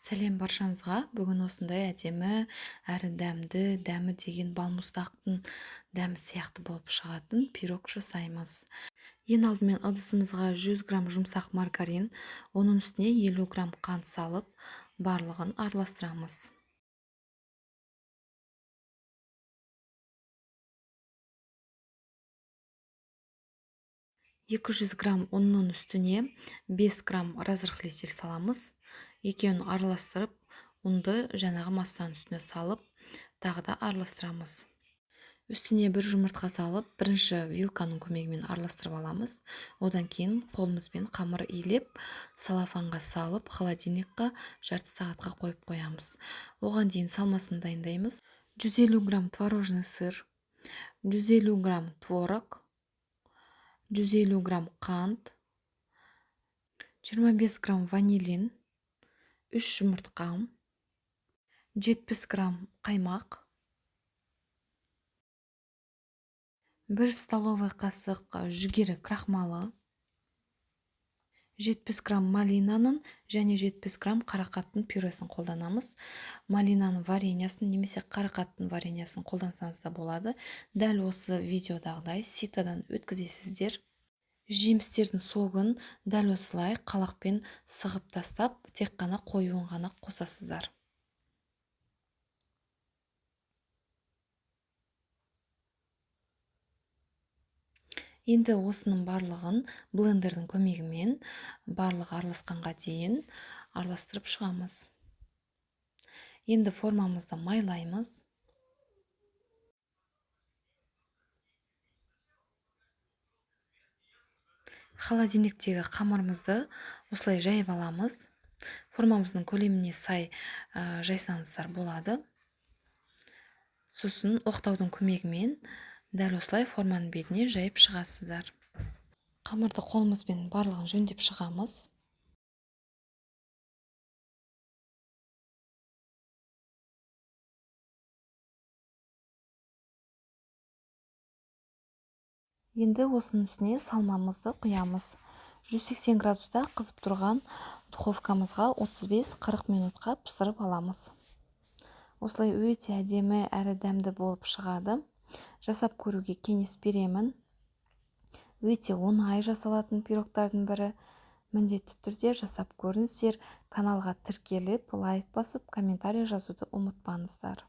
Сәлем баршаңызға. Бүгін осындай әдемі әрі дәмі деген балмұздақтың дәмі сияқты болып шығатын пирог жасаймыз. Ең алдымен ыдысымызға 100 грамм жұмсақ маргарин, оның үстіне 50 грамм қант салып, барлығын араластырамыз. 200 грамм ұнның үстіне 5 грамм разрыхлитель саламыз. Екеуін араластырып, ұнды жаңағы массаның үстіне салып, тағы да араластырамыз. Үстіне бір жұмыртқа салып, бірінші вилканың көмегімен араластырып аламыз. Одан кейін қолымызбен қамыр илеп, салафанға салып, холодильникқа жарты сағатқа қойып қоямыз. Оған дейін салмасын дайындаймыз. 150 грамм творожный сыр, 150 грамм творог, 150 грамм қант, 25 грамм ванилин, 3 жұмыртқа, 70 грамм қаймақ, 1 столовый қасық жүгері крахмалы, 70 грамм малинаның және 70 грамм қарақаттың пюресін қолданамыз. Малинаның вареньясын немесе қарақаттың вареньясын қолдансаңыз да болады. Дәл осы видеодағыдай ситадан өткізесіздер. Жемістердің согын дәл осылай қалақпен сығып тастап, тек қана қоюын ғана қосасыздар. Енді осының барлығын блендердің көмегімен барлығы араласқанға дейін араластырып шығамыз. Енді формамызды майлаймыз. Холодильниктегі қамырымызды осылай жайып аламыз. Формамыздың көлеміне сай жайсаңыздар болады. Сосын оқтаудың көмегімен дәл осылай форманың бетіне жайып шығасыздар. Қамырды қолымызбен барлығын жөндеп шығамыз. Енді осының үстіне салмамызды құямыз. 180 градуста қызып тұрған духовкамызға 35-40 минутқа пісіріп аламыз. Осылай өте әдемі әрі дәмді болып шығады. Жасап көруге кеңес беремін. Өте оңай жасалатын пирогтардың бірі. Міндетті түрде жасап көріңіздер. Каналға тіркеліп, лайк басып, комментарий жазуды ұмытпаңыздар.